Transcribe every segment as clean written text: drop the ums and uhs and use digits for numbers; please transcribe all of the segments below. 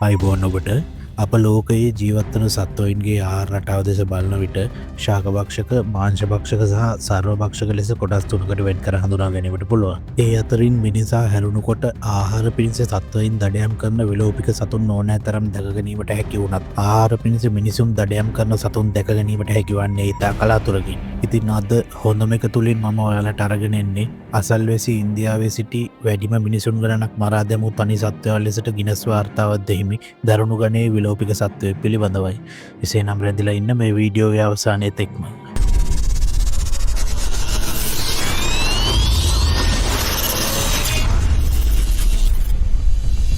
අයිබෝන් ඔබට අප ලෝකයේ ජීවත්වන සත්වයින්ගේ ආහාර රටාව දෙස බලන විට ශාකභක්ෂක මාංශභක්ෂක සහ සර්වභක්ෂක ලෙස කොටස් තුනකට වෙන් කර හඳුනා ගැනීමට පුළුවන්. ඒ අතරින් මිනිසා හැරුණුකොට ආහාර පිණිස සත්වයින් දඩයම් කරන විලෝපික සතුන් ඕනෑ තරම් දැක ගැනීමට හැකි වුණත් ආහාර පිණිස මිනිසුන් දඩයම් කරන සතුන් දැක ගැනීමට හැකිවන්නේ ඉතා කලාතුරකින්. ඉතින් අද හොඳම එක තුලින් මම ඔයාලට අරගෙන එන්නේ අසල්වැසි ඉන්දියාවේ සිටි වැඩිම මිනිසුන් ගණනක් මරා දැමූ තනි සත්වයන් ලෙසට ගිනස් වාර්තාවක් දෙහිමි දරුණු ගණයේ විලෝපික සත්වයෙක් පිළිබඳවයි. එසේනම් රැඳිලා ඉන්න මේ වීඩියෝවේ අවසානයේ තෙක්ම.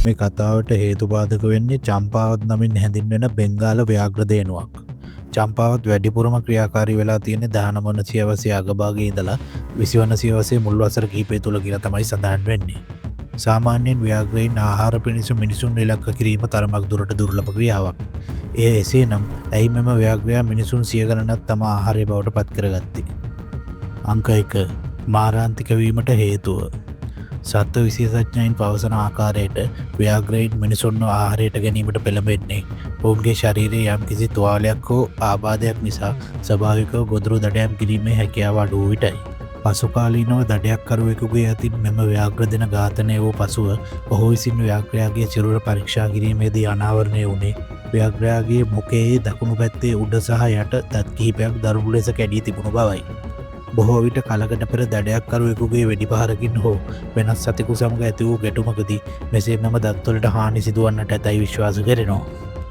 මේ කතාවට හේතුපාදක වෙන්නේ චම්පාවත් නමින් හැඳින්වෙන බෙන්ගාල ව්‍යාඝ්‍ර දේනුවක්. චම්පාවත් වැඩිපුරම ක්‍රියාකාරී වෙලා තියෙන්නේ 19 වන සියවසේ අගභාගයේ ඉඳලා 20 වන සියවසේ මුල් වසර කිහිපය තුල කියලා තමයි සඳහන් වෙන්නේ. සාමාන්‍යයෙන් ව්‍යාඝ්‍රයින් ආහාර පිණිස මිනිසුන් ඉලක්ක කිරීම තරමක් දුරට දුර්ලභ ක්‍රියාවක්. එය එසේනම් ඇයි මෙම ව්‍යාඝ්‍රයා මිනිසුන් සිය ගණනක් තම ආහාරය බවට පත් කරගත්තේ? අංක 1. මාරාන්තික වීමට හේතුව. සත්ව විශේෂඥයින් පවසන ආකාරයට ව්‍යාඝ්‍රයින් මිනිසුන්ව ආහාරයට ගැනීමට පෙළඹෙන්නේ ඔවුන්ගේ ශරීරයේ යම් කිසි තුවාලයක් හෝ ආබාධයක් නිසා ස්වභාවිකව ගොදුරු දඩයම් කිරීමේ හැකියාව අඩු වූ විටයි. පසුකාලීනව දඩයක්කරුවෙකුගේ අතින් මෙම ව්‍යාඝ්‍ර දෙන ඝාතනය වූ පසුව ඔහු විසින් ව්‍යාඝ්‍රයාගේ සිරුර පරීක්ෂා කිරීමේදී අනාවරණය වුණේ ව්‍යාඝ්‍රයාගේ මුඛයේ දකුණු පැත්තේ උඩ සහ යට දත් කිහිපයක් දරුණු ලෙස කැඩී තිබුණු බවයි. බොහෝ විට කලකට පෙර දඩයක්කරුවෙකුගේ වෙඩිපහරකින් හෝ වෙනස් සතෙකු සමග ඇති වූ ගැටුමකදී මෙසේ මෙම දත්වලට හානි සිදුවන්නට ඇතැයි විශ්වාස කෙරෙනවා.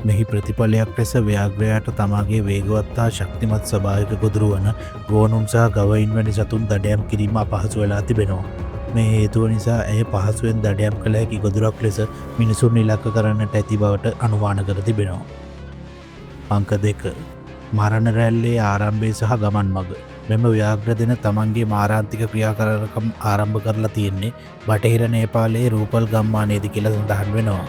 මෙහි ප්‍රතිඵලයක් ලෙස ව්‍යාඝ්‍රයාට තමාගේ වේගවත් හා ශක්තිමත් ස්වභාවික ගොදුරු වන ගෝනුන් සහ ගවයින් වැනි සතුන් දඩයම් කිරීම අපහසු වෙලා තිබෙනවා. මේ හේතුව නිසා ඇය පහසුවෙන් දඩයම් කළ හැකි ගොදුරක් ලෙස මිනිසුන් ඉලක්ක කරන්නට ඇති බවට අනුමාන කර තිබෙනවා. අංක 2. මරණ රැල්ලේ ආරම්භය සහ ගමන් මඟ. මෙම ව්‍යාඝ්‍ර දෙන තමන්ගේ මාරාන්තික ක්‍රියාකාරකම් ආරම්භ කරලා තියෙන්නේ බටහිර නේපාලයේ රූපල් ගම්මානයේදී කියලා සඳහන් වෙනවා.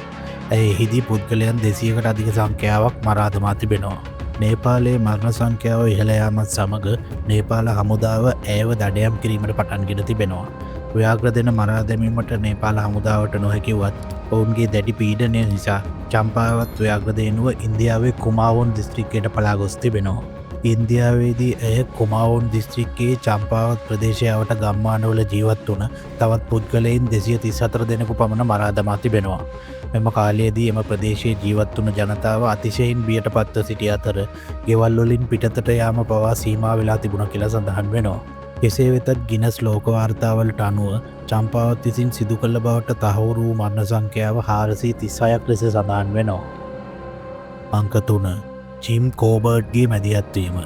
එහිදී පුද්ගලයන් 200කට අධික සංඛ්‍යාවක් මරා දමා තිබෙනවා. නේපාලයේ මරණ සංඛ්‍යාව ඉහළ යාමත් සමග නේපාල හමුදාව ඇයව දඩයම් කිරීමට පටන්ගෙන තිබෙනවා. ව්‍යාඝ්‍ර දෙන මරා දැමීමට නේපාල හමුදාවට නොහැකිවත් ඔවුන්ගේ දැඩි පීඩනය නිසා චම්පාවත් ව්‍යාඝ්‍ර දේනුව ඉන්දියාවේ කුමාවොන් දිස්ත්‍රික්කයට පලා ගොස් තිබෙනවා. ඉන්දියාවේදී ඇය කුමාවොන් දිස්ත්‍රික්කයේ චම්පාවත් ප්‍රදේශයාවට ගම්මානවල ජීවත් වුණ තවත් පුද්ගලයින් 234 දෙනෙකු පමණ මරා දමා තිබෙනවා. මෙම කාලයේදී එම ප්‍රදේශයේ ජීවත් වුණ ජනතාව අතිශයින් බියට පත්ව සිටි අතර ගෙවල් වලින් පිටතට යාම පවා සීමා වෙලා තිබුණා කියලා සඳහන් වෙනවා. කෙසේ වෙතත් ගිනස් ලෝක වාර්තාවලට අනුව චම්පාවත් විසින් සිදු කළ බවට තහවුරු වූ මරණ සංඛ්‍යාව 436ක් ලෙස සඳහන් වෙනවා. අංක 3. ජිම් කෝබර්ට්ගේ මැදිහත්වීම.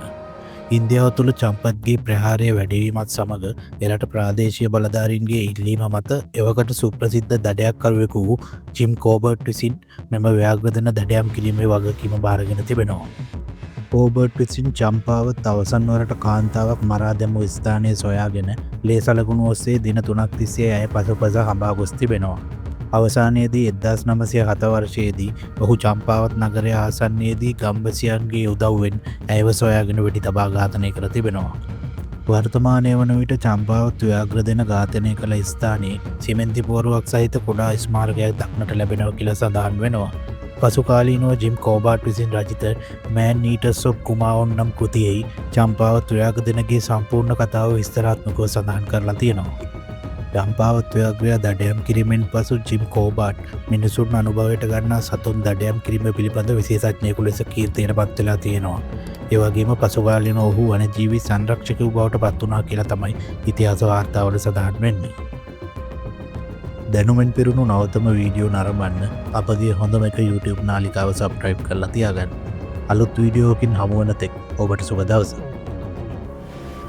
ඉන්දියාව තුළ චම්පත්ගේ ප්‍රහාරය වැඩිවීමත් සමග එරට ප්‍රාදේශීය බලධාරීන්ගේ ඉල්ලීම මත එවකට සුප්‍රසිද්ධ දඩයක්කරුවෙකු වූ ජිම් කෝබර්ට් විසින් මෙම ව්‍යාඝ්‍ර දෙන දඩයම් කිරීමේ වගකීම බාරගෙන තිබෙනවා. කෝබර්ට් විසින් චම්පාවත් අවසන් වරට කාන්තාවක් මරා දැමූ ස්ථානය සොයාගෙන ලේ සලකුණු ඔස්සේ දින 3ක් තිස්සේ ඇය පසුපස හඹා ගොස් තිබෙනවා. අවසානයේදී 1907 වර්ෂයේදී ඔහු චම්පාවත් නගරය ආසන්නයේදී ගම්වැසියන්ගේ උදව්වෙන් ඇයව සොයාගෙන වෙඩි තබා ඝාතනය කර තිබෙනවා. වර්තමානය වන විට චම්පාවත් ව්‍යාඝ්‍ර දෙන ඝාතනය කළ ස්ථානයේ සිමෙන්ති පෝරුවක් සහිත කුඩා ස්මාරකයක් දක්නට ලැබෙනවා කියලා සඳහන් වෙනවා. පසුකාලීනව ජිම් කෝබර්ට් විසින් රචිත මෑන් ඊටර්ස් ඔෆ් කුමාවොන් නම් කෘතියෙහි චම්පාවත් ව්‍යාඝ්‍ර දෙනගේ සම්පූර්ණ කතාව විස්තරාත්මකව සඳහන් කරලා තියෙනවා. චම්පාවත් ව්‍යාඝ්‍රයා දඩයම් කිරීමෙන් පසු ජිම් කෝබර්ට් මිනිසුන් අනුභවයට ගන්නා සතුන් දඩයම් කිරීම පිළිබඳ විශේෂඥයෙකු ලෙස කීර්තියට පත් වෙලා තියෙනවා. ඒ වගේම පසුකාලීනව ඔහු වනජීවි සංරක්ෂකයෙකු බවට පත් වුණා කියලා තමයි ඉතිහාස වාර්තාවල සඳහන් වෙන්නේ. දැනුමෙන් පිරුණු නවතම වීඩියෝ නරඹන්න අපගේ හොඳම එක YouTube නාලිකාව සබ්ස්ක්‍රයිබ් කරලා තියාගන්න. අලුත් වීඩියෝකින් හමු වන තෙක් ඔබට සුබ දවසක්.